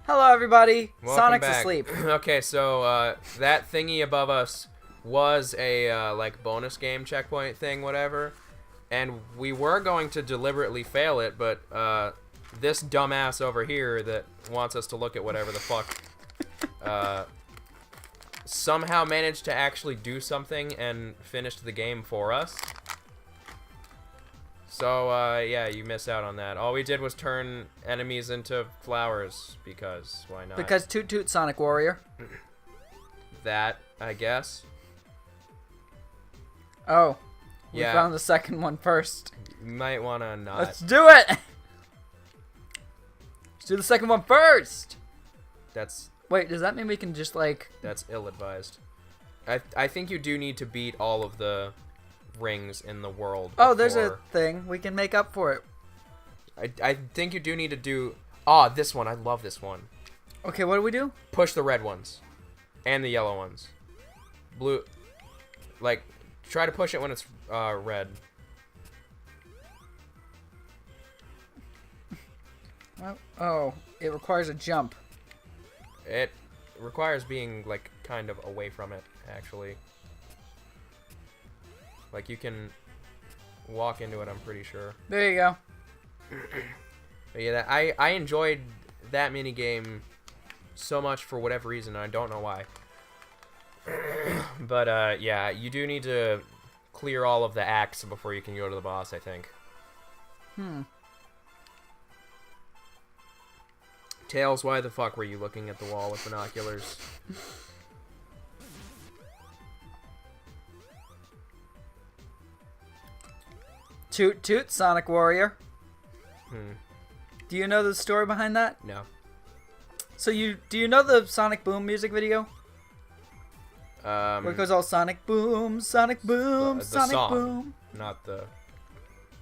Hello, everybody. Welcome Sonic's back. asleep. Okay, so that thingy above us was a like bonus game checkpoint thing, whatever, and we were going to deliberately fail it, but this dumbass over here that wants us to look at whatever the fuck somehow managed to actually do something and finished the game for us. So, yeah, you miss out on that. All we did was turn enemies into flowers, because why not? Because Toot Toot Sonic Warrior. That, I guess. Oh. We Yeah. found the second one first. You might want to not. Let's do it! Let's do the second one first! That's Wait, does that mean we can just, like... that's ill-advised. I think you do need to beat all of the rings in the world. Oh, there's a before- thing. We can make up for it. I think you do need to do... Ah, this one. I love this one. Okay, what do we do? Push the red ones. And the yellow ones. Blue... Like, try to push it when it's red. Oh, it requires a jump. It requires being, like, kind of away from it, actually. Like, you can walk into it, I'm pretty sure. There you go. But yeah, I enjoyed that minigame so much for whatever reason, and I don't know why. But, yeah, you do need to clear all of the acts before you can go to the boss, I think. Tails, why the fuck were you looking at the wall with binoculars? Toot Toot Sonic Warrior. Hmm. Do you know the story behind that? No. So do you know the Sonic Boom music video? Where it goes all Sonic Boom, Sonic Boom, the Sonic song, Boom. not the...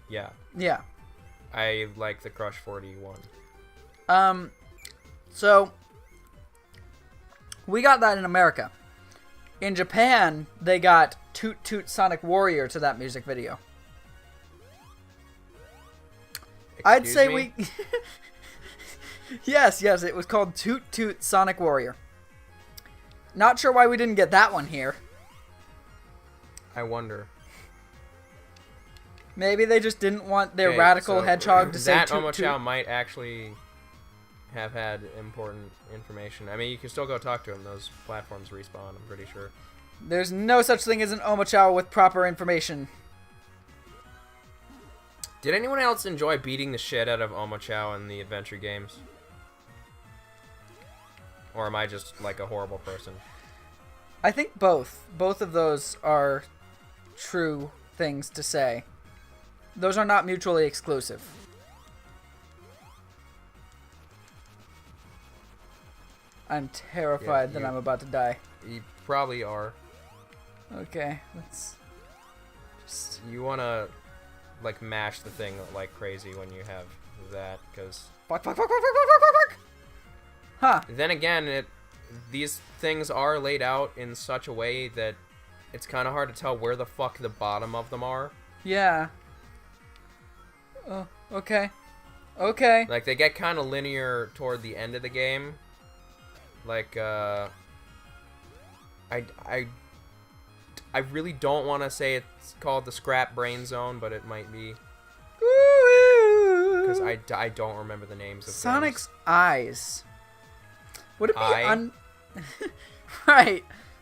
Yeah. Yeah. I like the Crush 41. So we got that in America. In Japan, they got Toot Toot Sonic Warrior to that music video. I'd say me? we... Yes, it was called Toot Toot Sonic Warrior. Not sure why we didn't get that one here. I wonder. Maybe they just didn't want their Okay, radical so hedgehog to say that Toot Omochao Toot. might actually have had important information. I mean, you can still go talk to him. Those platforms respawn, I'm pretty sure. There's no such thing as an Omochao with proper information. Did anyone else enjoy beating the shit out of Omochao in the adventure games? Or am I just, like, a horrible person? I think both. Both of those are true things to say. Those are not mutually exclusive. I'm terrified that I'm about to die. You probably are. Okay, let's just... You want to, like, mash the thing like crazy when you have that, because... Fuck. Huh. Then again, these things are laid out in such a way that it's kind of hard to tell where the fuck the bottom of them are. Yeah. Oh, okay. Okay. Like, they get kind of linear toward the end of the game. Like, I really don't want to say it's called the Scrap Brain Zone, but it might be. Because I don't remember the names of Sonic's things. eyes. Would it be Eye?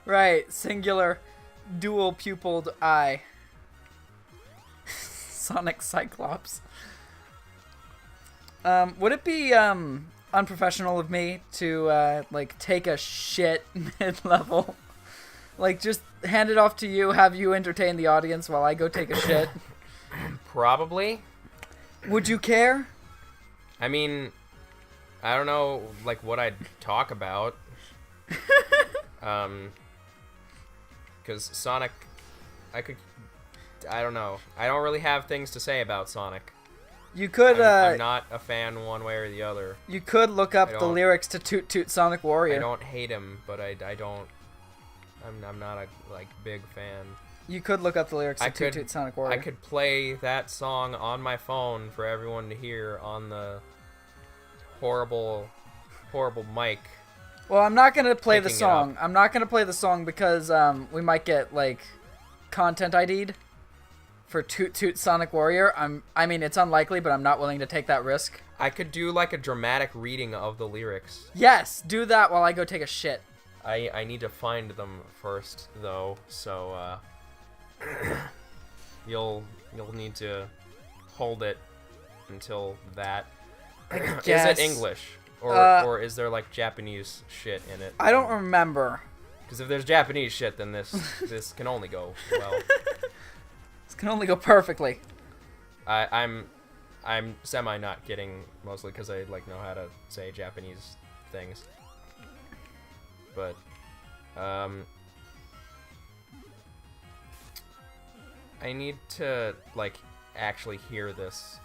Right. Singular, dual pupiled eye. Sonic Cyclops. Would it be unprofessional of me to like take a shit mid-level? Like, just hand it off to you, have you entertain the audience while I go take a shit? Probably. Would you care? I mean, I don't know, like, what I'd talk about. Because Sonic, I don't know. I don't really have things to say about Sonic. You could, I'm not a fan one way or the other. You could look up the lyrics to Toot Toot Sonic Warrior. I don't hate him, but I don't... I'm not a, like, big fan. You could look up the lyrics to Toot Toot Sonic Warrior. I could play that song on my phone for everyone to hear on the horrible horrible mic. Well, I'm not gonna play the Picking it song. I'm not gonna play the song because we might get like content ID'd for Toot Toot Sonic Warrior. I mean, it's unlikely, but I'm not willing to take that risk. I could do like a dramatic reading of the lyrics. Yes, do that while I go take a shit. I need to find them first though, so you'll need to hold it until that. Is it English? Or is there like Japanese shit in it? I don't remember. Because if there's Japanese shit, then this can only go well. This can only go perfectly. I'm semi not kidding, mostly because I like know how to say Japanese things. But I need to like actually hear this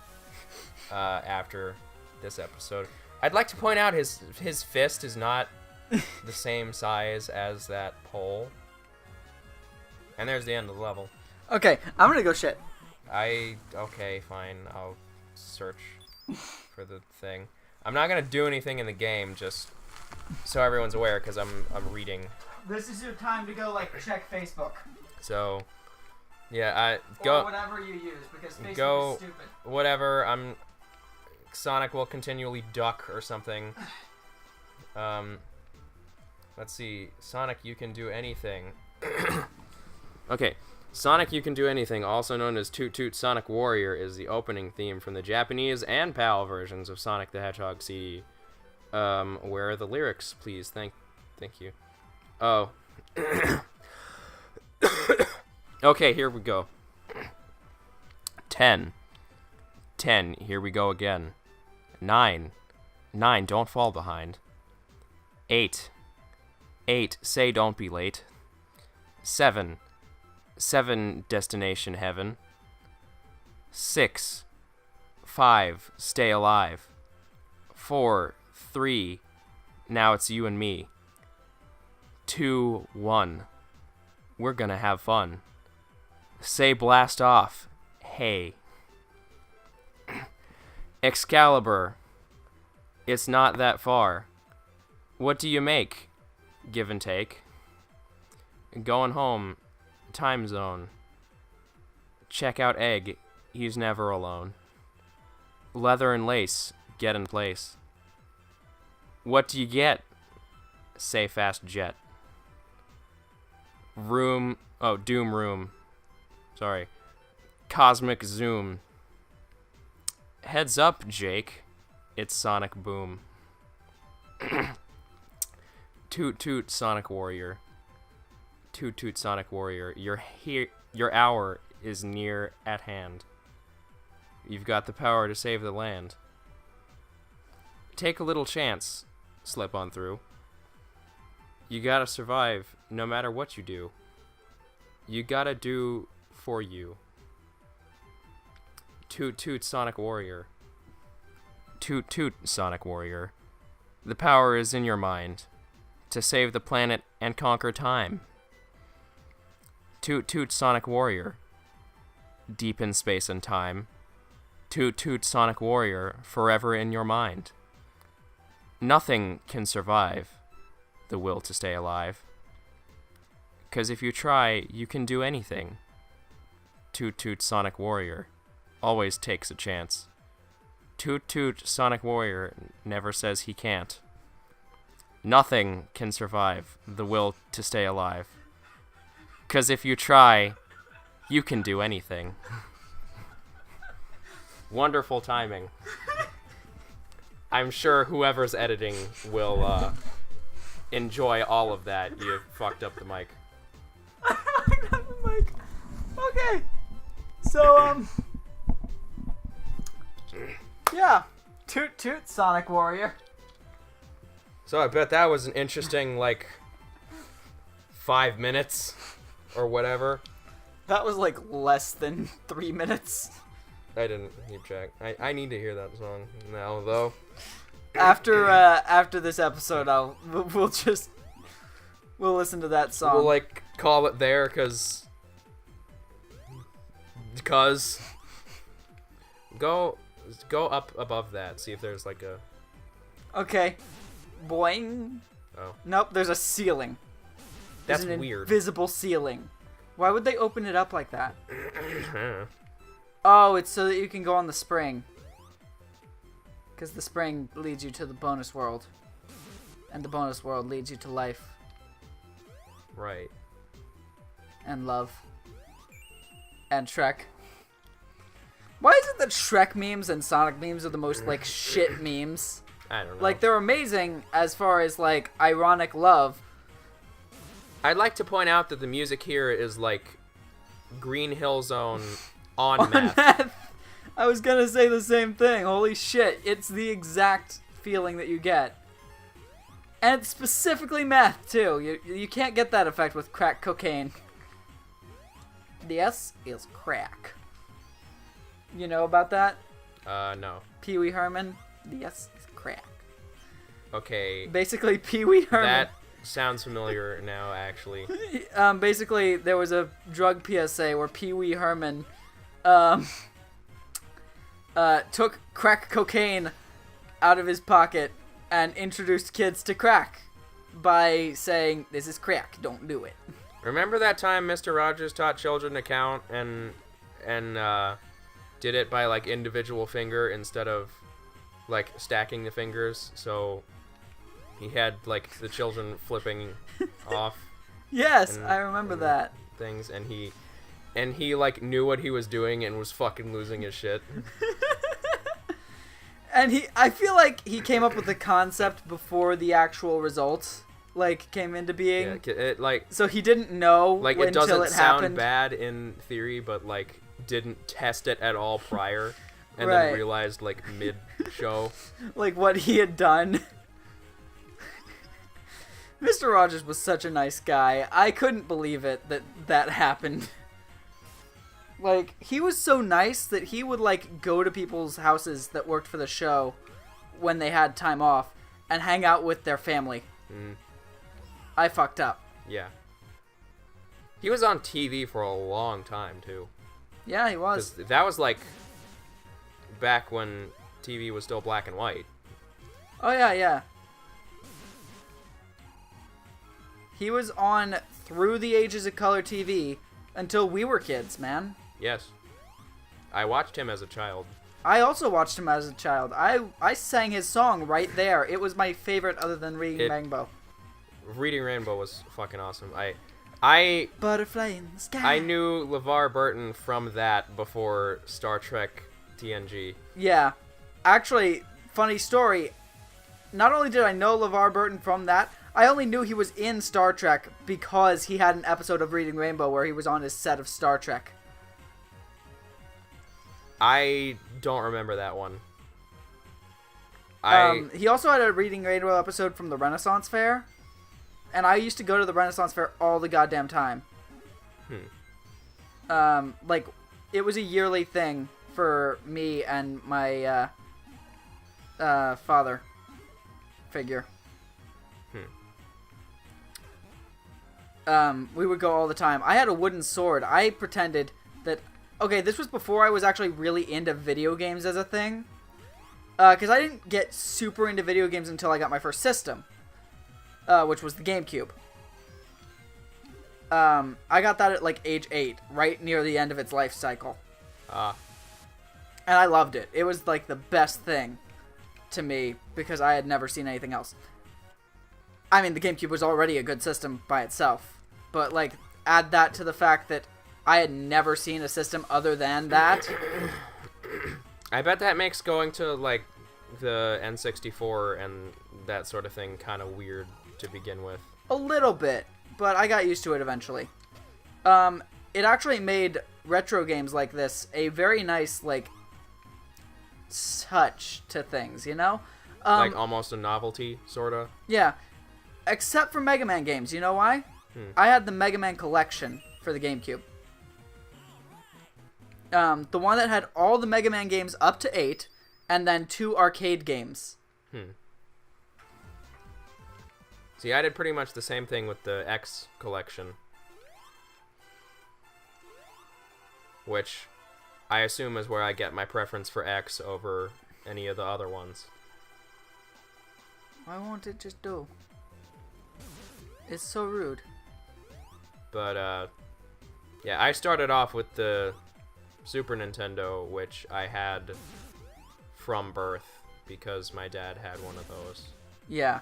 after this episode. I'd like to point out his fist is not the same size as that pole. And there's the end of the level. Okay, I'm gonna go shit. Okay, fine. I'll search for the thing. I'm not gonna do anything in the game, just so everyone's aware, because I'm reading. This is your time to go like check Facebook. So, yeah, go. Or whatever you use, because Facebook go, is stupid. Whatever. Sonic will continually duck or something. Let's see. Sonic, you can do anything. Okay. Sonic, You Can Do Anything, also known as Toot Toot Sonic Warrior, is the opening theme from the Japanese and PAL versions of Sonic the Hedgehog CD. Where are the lyrics, please? Thank you. Oh. Okay, here we go. 10. Here we go again. 9. Don't fall behind. 8. Say don't be late. 7. Destination heaven. 6. 5. Stay alive. 4. 3. Now it's you and me. 2. 1. We're gonna have fun. Say blast off. Hey. Excalibur. It's not that far. What do you make? Give and take. Going home. Time zone. Check out Egg. He's never alone. Leather and lace. Get in place. What do you get? Say fast jet. Doom room. Sorry. Cosmic zoom. Heads up, Jake. It's Sonic Boom. Toot Toot Sonic Warrior. Toot Toot Sonic Warrior. Your hour is near at hand. You've got the power to save the land. Take a little chance. Slip on through. You gotta survive no matter what you do. You gotta do for you. Toot Toot Sonic Warrior. Toot Toot Sonic Warrior. The power is in your mind to save the planet and conquer time. Toot Toot Sonic Warrior. Deep in space and time. Toot Toot Sonic Warrior, forever in your mind. Nothing can survive the will to stay alive. 'Cause if you try, you can do anything. Toot Toot Sonic Warrior always takes a chance. Toot Toot Sonic Warrior never says he can't. Nothing can survive the will to stay alive. 'Cause if you try, you can do anything. Wonderful timing. I'm sure whoever's editing will enjoy all of that. You fucked up the mic. I got the mic. Okay. So, yeah. Toot Toot Sonic Warrior. So I bet that was an interesting, 5 minutes or whatever. That was less than 3 minutes. I didn't keep track. I need to hear that song now, though. After this episode, we'll listen to that song. We'll call it there, cause go up above that. See if there's a. Okay. boing. Oh. Nope, there's a ceiling. That's There's an weird. invisible ceiling. Why would they open it up like that? Oh, it's so that you can go on the spring. Because the spring leads you to the bonus world. And the bonus world leads you to life. Right. And love. And Shrek. Why is it that Shrek memes and Sonic memes are the most, like, shit memes? I don't know. Like, they're amazing as far as, like, ironic love. I'd like to point out that the music here is, like, Green Hill Zone on meth. I was gonna say the same thing. Holy shit. It's the exact feeling that you get. And it's specifically meth, too. You can't get that effect with crack cocaine. The S is crack. You know about that? No. Pee Wee Herman? The S is crack. Okay. Basically, Pee Wee Herman. That sounds familiar now, actually. Basically, there was a drug PSA where Pee Wee Herman took crack cocaine out of his pocket and introduced kids to crack by saying, "This is crack, don't do it." Remember that time Mr. Rogers taught children to count and did it by, like, individual finger instead of, like, stacking the fingers? So he had, like, the children flipping off. Yes, and, I remember that. Things, and he like knew what he was doing and was fucking losing his shit. And I feel like he came up with the concept before the actual results, like, came into being. Yeah, it, like, so he didn't know, like, until it doesn't it sound happened. bad in theory, but, like, didn't test it at all prior, and Right. then realized, like, mid-show. Like, what he had done. Mr. Rogers was such a nice guy. I couldn't believe it that happened. Like, he was so nice that he would, like, go to people's houses that worked for the show when they had time off and hang out with their family. Mm. I fucked up. Yeah. He was on TV for a long time, too. Yeah, he was. 'Cause that was, like, back when TV was still black and white. Oh, yeah, yeah. He was on through the ages of color TV until we were kids, man. Yes. I watched him as a child. I also watched him as a child. I sang his song right there. It was my favorite other than Reading Rainbow. Reading Rainbow was fucking awesome. I Butterfly in the sky. I knew LeVar Burton from that before Star Trek TNG. Yeah. Actually, funny story. Not only did I know LeVar Burton from that, I only knew he was in Star Trek because he had an episode of Reading Rainbow where he was on his set of Star Trek. I don't remember that one. He also had a Reading Rainbow episode from the Renaissance Fair, and I used to go to the Renaissance Fair all the goddamn time. Like, it was a yearly thing for me and my father figure. We would go all the time. I had a wooden sword. I pretended that... Okay, this was before I was actually really into video games as a thing. Because I didn't get super into video games until I got my first system. Which was the GameCube. I got that at, like, age 8. Right near the end of its life cycle. And I loved it. It was, like, the best thing to me. Because I had never seen anything else. I mean, the GameCube was already a good system by itself. But, like, add that to the fact that I had never seen a system other than that. I bet that makes going to, like, the N64 and that sort of thing kind of weird to begin with. A little bit, but I got used to it eventually. It actually made retro games like this a very nice, like, touch to things, you know? Like, almost a novelty, sort of? Yeah. Except for Mega Man games. You know why? I had the Mega Man collection for the GameCube. The one that had all the Mega Man games up to 8, and then 2 arcade games. See, I did pretty much the same thing with the X collection. Which I assume is where I get my preference for X over any of the other ones. Why won't it just do? It's so rude. But, yeah, I started off with the Super Nintendo, which I had from birth because my dad had one of those. Yeah.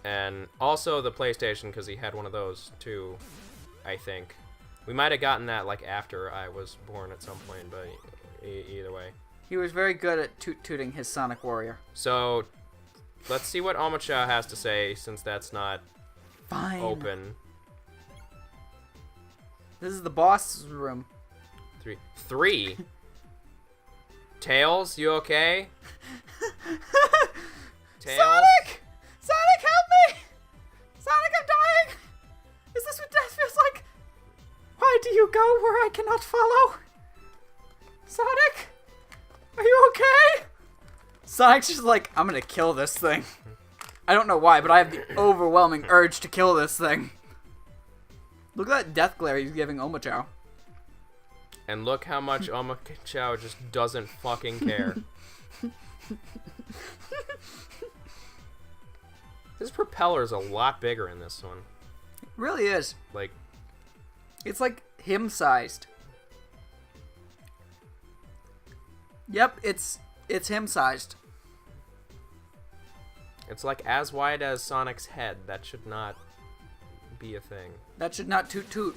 And also the PlayStation, because he had one of those too, I think. We might have gotten that like after I was born at some point, but either way. He was very good at tooting his Sonic Warrior. So, let's see what Omocha has to say, since that's not Fine. open. This is the boss room. Three? Tails, you okay? Tails? Sonic! Sonic, help me! Sonic, I'm dying! Is this what death feels like? Why do you go where I cannot follow? Sonic? Are you okay? Sonic's just like, I'm gonna kill this thing. I don't know why, but I have the overwhelming urge to kill this thing. Look at that death glare he's giving Omochao. And look how much Omochao just doesn't fucking care. This propeller is a lot bigger in this one. It really is. Like, it's like him-sized. Yep, it's him-sized. it's like as wide as Sonic's head. That should not be a thing. That should not toot toot.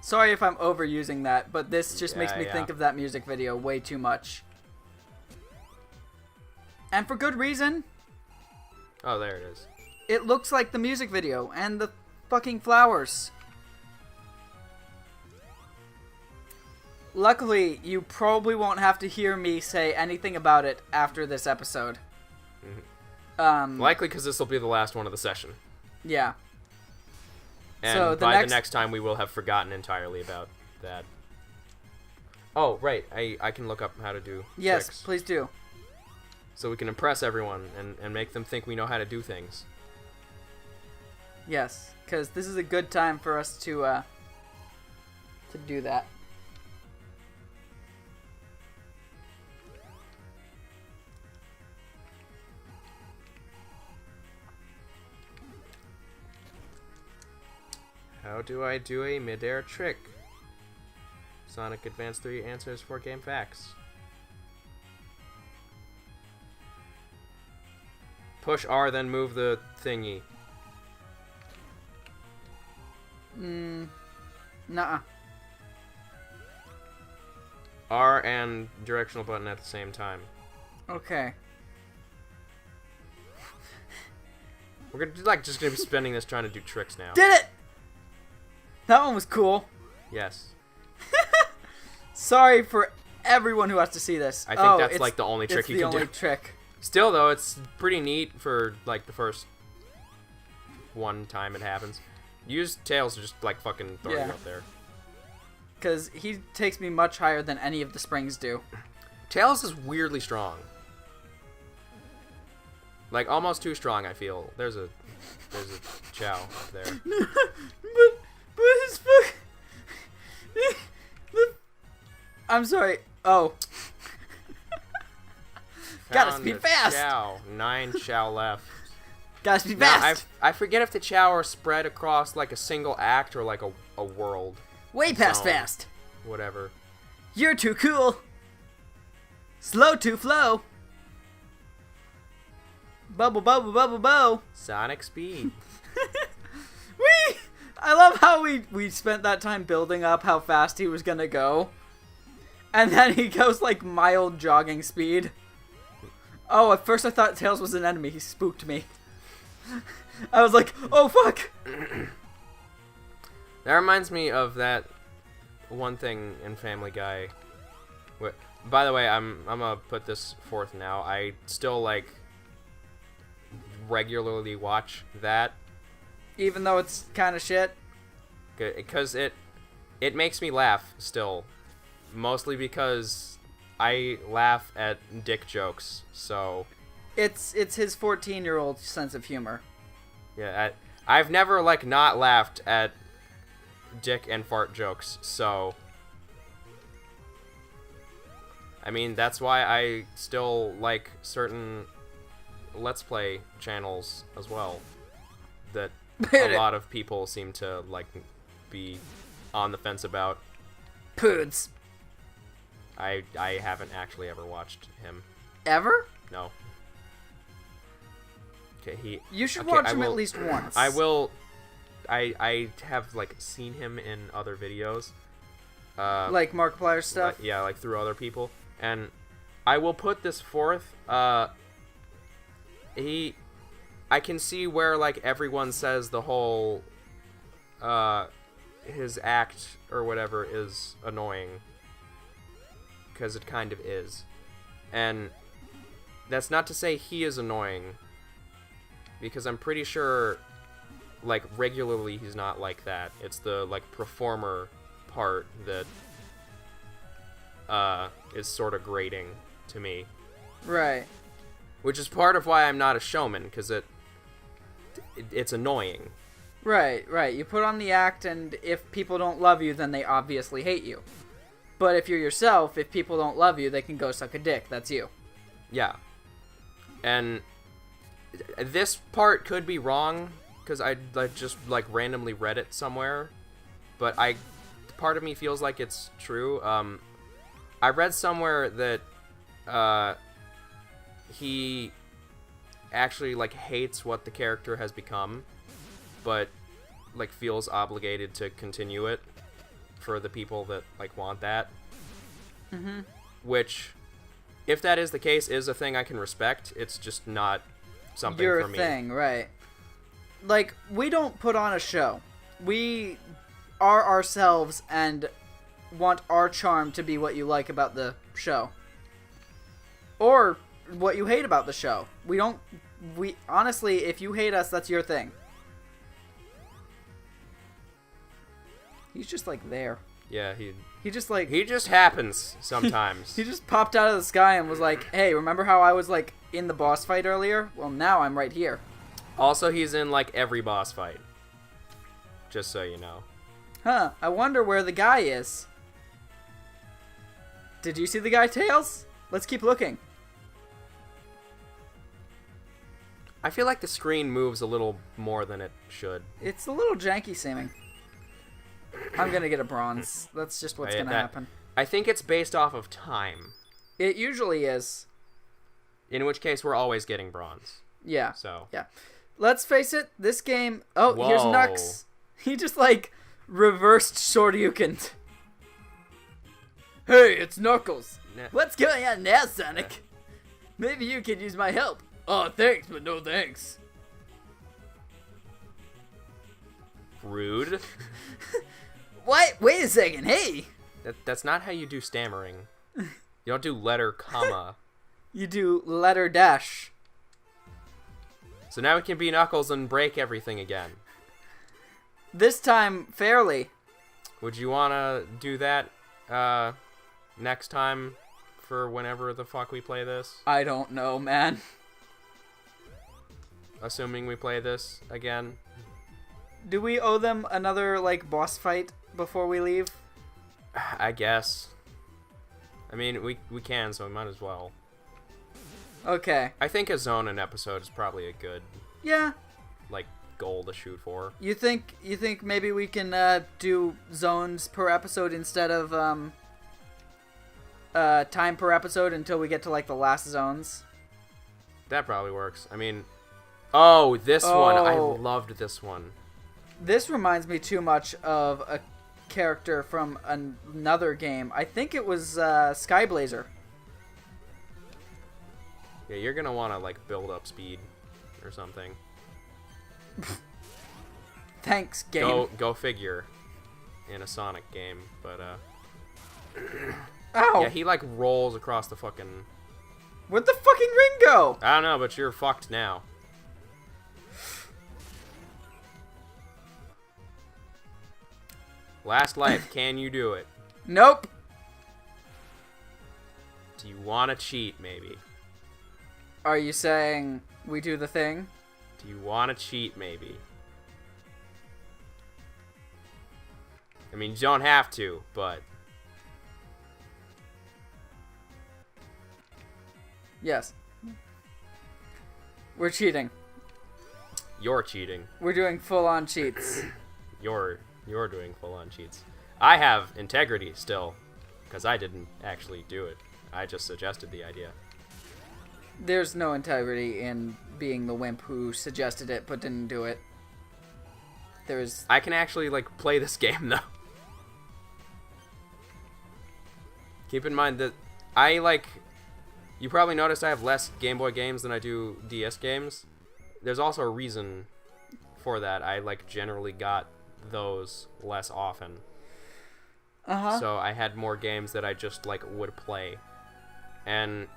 Sorry if I'm overusing that, but this just makes me think of that music video way too much. And for good reason. Oh, there it is. It looks like the music video and the fucking flowers. Luckily, you probably won't have to hear me say anything about it after this episode. Mm-hmm. Likely because this will be the last one of the session. Yeah. And so by the next time, we will have forgotten entirely about that. Oh, right. I can look up how to do Yes, tricks. please do. So we can impress everyone and make them think we know how to do things. Yes, because this is a good time for us to do that. How do I do a mid-air trick? Sonic Advance 3 answers 4 game facts. Push R, then move the thingy. Nuh-uh. R and directional button at the same time. Okay. We're just gonna be spending this trying to do tricks now. Did it! That one was cool. Yes. Sorry for everyone who has to see this. I think that's like the only trick you can do. It's the only trick. Still though, it's pretty neat for like the first one time it happens. Use Tails to just like fucking throw you up there. Because he takes me much higher than any of the springs do. Tails is weirdly strong. Like almost too strong, I feel. There's a Chow up there. but his fuck. I'm sorry. Oh. Gotta speed fast. Chow. 9 Chow left. Gotta speed fast. I forget if the Chow are spread across like a single act or like a world. Way past fast. Whatever. You're too cool. Slow to flow. Bubble, bubble, bubble, bow. Sonic speed. Whee! I love how we spent that time building up how fast he was gonna go. And then he goes like mild jogging speed. Oh, at first I thought Tails was an enemy. He spooked me. I was like, oh fuck! That reminds me of that one thing in Family Guy. By the way, I'm gonna put this forth now. I still like regularly watch that, even though it's kind of shit. Because it makes me laugh still, mostly because I laugh at dick jokes. So it's his 14-year-old sense of humor. Yeah, I've never like not laughed at dick and fart jokes, so I mean, that's why I still like certain Let's Play channels as well. That a lot of people seem to like be on the fence about. Poods. I haven't actually ever watched him. Ever? No. Okay, You should watch him at least once. I will. I have like seen him in other videos. Like Markiplier stuff? Yeah, like through other people. And I will put this forth. I can see where like everyone says the whole his act or whatever is annoying, because it kind of is. And that's not to say he is annoying, because I'm pretty sure like regularly he's not like that. It's the like performer part that is sort of grating to me. Right. Which is part of why I'm not a showman, because it's annoying. Right. You put on the act, and if people don't love you, then they obviously hate you. But if you're yourself, if people don't love you, they can go suck a dick. That's you. Yeah. And this part could be wrong, because I just like randomly read it somewhere. But part of me feels like it's true. I read somewhere that he actually like hates what the character has become, but like feels obligated to continue it for the people that like want that. Mm-hmm. Which, if that is the case, is a thing I can respect. It's just not something for me. Your thing, right? Like, we don't put on a show. We are ourselves and want our charm to be what you like about the show, or what you hate about the show. We honestly, if you hate us, that's your thing. He's just like there. Yeah, he just happens sometimes. He just popped out of the sky and was like, "Hey, remember how I was like in the boss fight earlier? Well, now I'm right here." Also, he's in like every boss fight. Just so you know. Huh, I wonder where the guy is. Did you see the guy, Tails? Let's keep looking. I feel like the screen moves a little more than it should. It's a little janky seeming. I'm gonna get a bronze. That's just what's gonna happen. I think it's based off of time. It usually is. In which case, we're always getting bronze. Yeah. So. Yeah. Let's face it, this game... Oh, Whoa. Here's Nux. He just, like, reversed Shoryuken. Hey, it's Knuckles. What's going on now, Sonic? Maybe you could use my help. Oh, thanks, but no thanks. Rude. What? Wait a second, hey! That's not how you do stammering. You don't do letter, comma. You do letter dash. So now we can be Knuckles and break everything again. This time, fairly. Would you want to do that next time for whenever the fuck we play this? I don't know, man. Assuming we play this again. Do we owe them another, like, boss fight before we leave? I guess. I mean, we can, so we might as well. Okay. I think a zone an episode is probably a good, like, goal to shoot for. You think maybe we can do zones per episode instead of time per episode until we get to like the last zones? That probably works. I mean, this one. I loved this one. This reminds me too much of a character from another game. I think it was Skyblazer. Yeah, you're gonna want to like build up speed or something. Thanks, game. Go figure. In a Sonic game, but Ow! yeah, he like rolls across the fucking. Where'd the fucking ring go? I don't know, but you're fucked now. Last life, can you do it? Nope. Do you want to cheat, maybe? Are you saying we do the thing? Do you want to cheat, maybe? I mean, you don't have to, but... Yes. We're cheating. You're cheating. We're doing full-on cheats. You're doing full-on cheats. I have integrity still, because I didn't actually do it. I just suggested the idea. There's no integrity in being the wimp who suggested it but didn't do it. There's... I can actually, like, play this game, though. Keep in mind that I, like... You probably noticed I have less Game Boy games than I do DS games. There's also a reason for that. I, like, generally got those less often. Uh-huh. So I had more games that I just, like, would play. And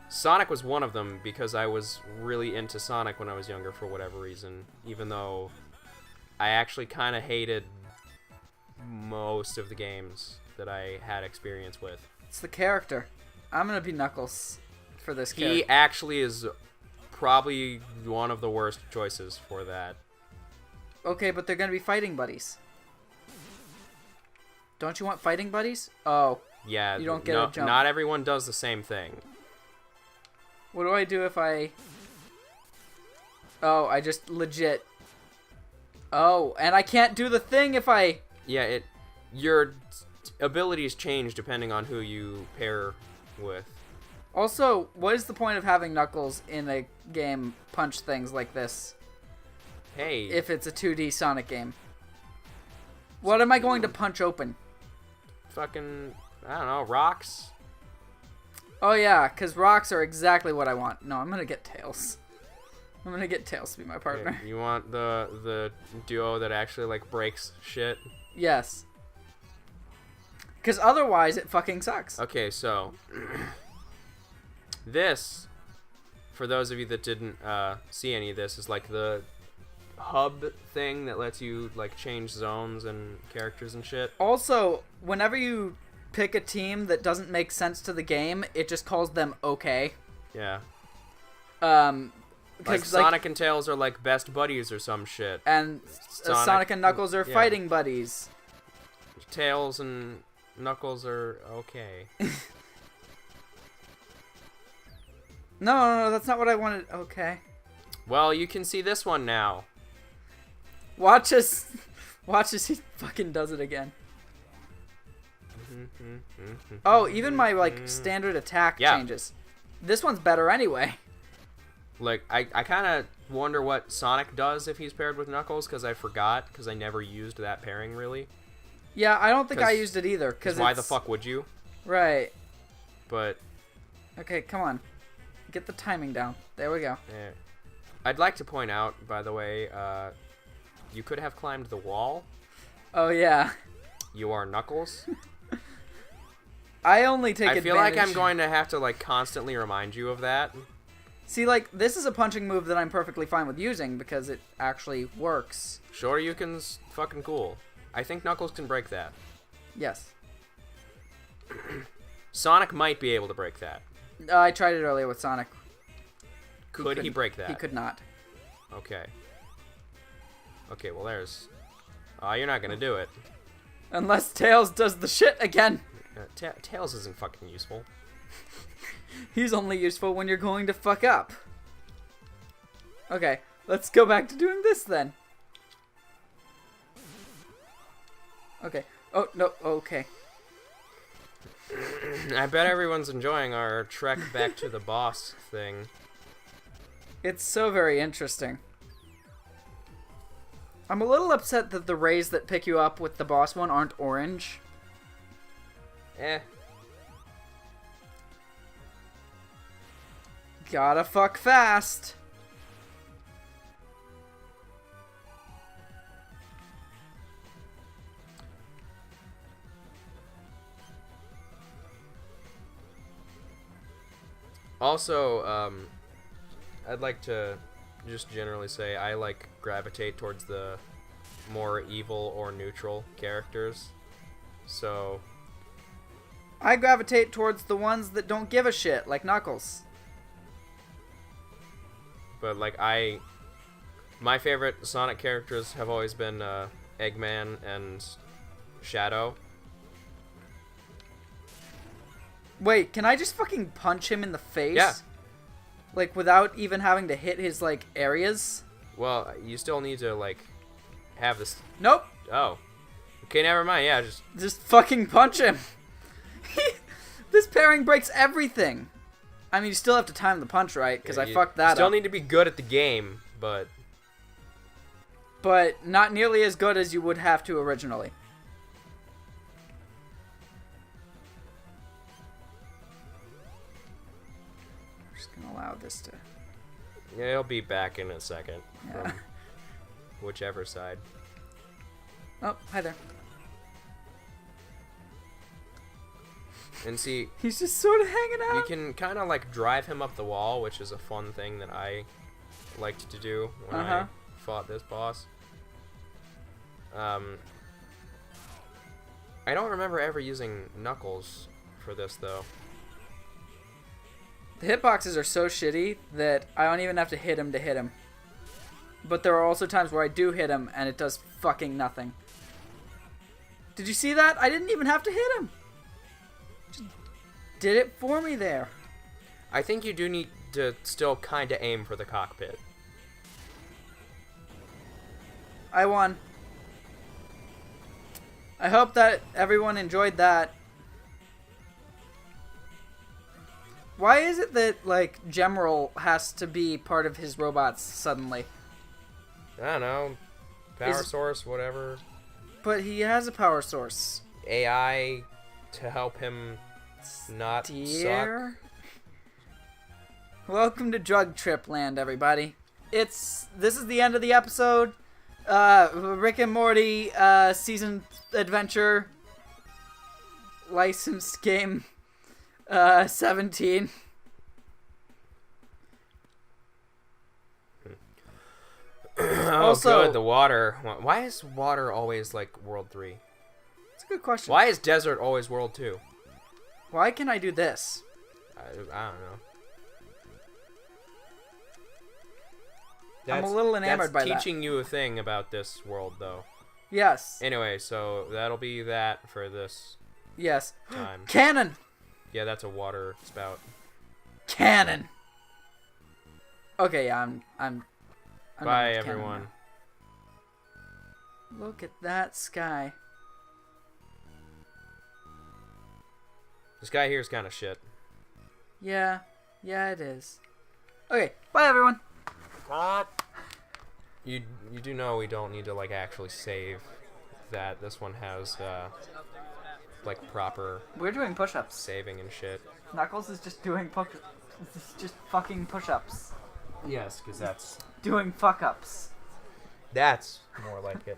Sonic was one of them because I was really into Sonic when I was younger for whatever reason. Even though I actually kind of hated most of the games that I had experience with. It's the character. I'm gonna be Knuckles for this character. He actually is probably one of the worst choices for that. Okay, but they're gonna be fighting buddies. Don't you want fighting buddies? Oh. Yeah, you don't get a jump. Not everyone does the same thing. What do I do if I... Oh, I just legit... Oh, and I can't do the thing if I... Yeah, your abilities change depending on who you pair with. Also, what is the point of having Knuckles in a game punch things like this? Hey. If it's a 2D Sonic game. What am I going to punch open? Fucking, I don't know, rocks? Oh yeah, because rocks are exactly what I want. No, I'm going to get Tails. I'm going to get Tails to be my partner. Okay, you want the duo that actually, like, breaks shit? Yes. Because otherwise, it fucking sucks. Okay, so... this, for those of you that didn't see any of this, is like the hub thing that lets you, like, change zones and characters and shit. Also, whenever you pick a team that doesn't make sense to the game, it just calls them okay. Yeah. Like Sonic and Tails are, like, best buddies or some shit. And Sonic and Knuckles are fighting buddies. Tails and Knuckles are okay. No, that's not what I wanted. Okay. Well, you can see this one now. Watch as he fucking does it again. Oh, even my, like, standard attack changes. This one's better anyway. Like, I kind of wonder what Sonic does if he's paired with Knuckles, because I forgot, because I never used that pairing, really. Yeah, I don't think I used it either. Because why the fuck would you? Right. But... Okay, come on. Get the timing down. There we go. Yeah. I'd like to point out, by the way, you could have climbed the wall. Oh, yeah. You are Knuckles. I only take advantage... I feel like I'm going to have to, like, constantly remind you of that. See, like, this is a punching move that I'm perfectly fine with using because it actually works. Sure, you can fucking cool. I think Knuckles can break that. Yes. Sonic might be able to break that. I tried it earlier with Sonic. Could he break that? He could not. Okay. Okay, well, there's... you're not gonna do it. Unless Tails does the shit again. Tails isn't fucking useful. He's only useful when you're going to fuck up. Okay, let's go back to doing this then. Okay. Oh, no, okay. I bet everyone's enjoying our trek back to the boss thing. It's so very interesting. I'm a little upset that the rays that pick you up with the boss one aren't orange. Eh. Gotta fuck fast. Also, I'd like to just generally say I, like, gravitate towards the more evil or neutral characters. So... I gravitate towards the ones that don't give a shit, like Knuckles. But, like, my favorite Sonic characters have always been Eggman and Shadow. Wait, can I just fucking punch him in the face? Yeah. Like, without even having to hit his, like, areas? Well, you still need to, like, have this... Nope. Oh. Okay, never mind. Yeah, Just fucking punch him. This pairing breaks everything. I mean, you still have to time the punch right, because I fucked that up. You still need to be good at the game, but... But not nearly as good as you would have to originally. Just gonna allow this to... Yeah, he'll be back in a second. Yeah. From whichever side. Oh, hi there. And see... He's just sort of hanging out. You can kind of, like, drive him up the wall, which is a fun thing that I liked to do when I fought this boss. I don't remember ever using Knuckles for this, though. The hitboxes are so shitty that I don't even have to hit him. But there are also times where I do hit him and it does fucking nothing. Did you see that? I didn't even have to hit him. Just did it for me there. I think you do need to still kind of aim for the cockpit. I won. I hope that everyone enjoyed that. Why is it that, like, General has to be part of his robots suddenly? I don't know. Power source, whatever. But he has a power source. AI to help him not suck. Welcome to Drug Trip Land, everybody. This is the end of the episode. Rick and Morty season adventure licensed game 17. Oh, also, good, the water. Why is water always like World 3? That's a good question. Why is desert always World 2? Why can I do this? I don't know. I'm a little enamored by that. That's teaching you a thing about this world, though. Yes. Anyway, so that'll be that for this yes. time. Cannon! Yeah, that's a water spout. Cannon! Okay, yeah, I'm Bye, everyone. Look at that sky. This guy here is kind of shit. Yeah, it is. Okay, bye, everyone. You do know we don't need to like actually save that. This one has like proper. We're doing push-ups. Saving and shit. Knuckles is just doing just fucking push-ups. Yes, because that's doing fuck-ups. That's more like it.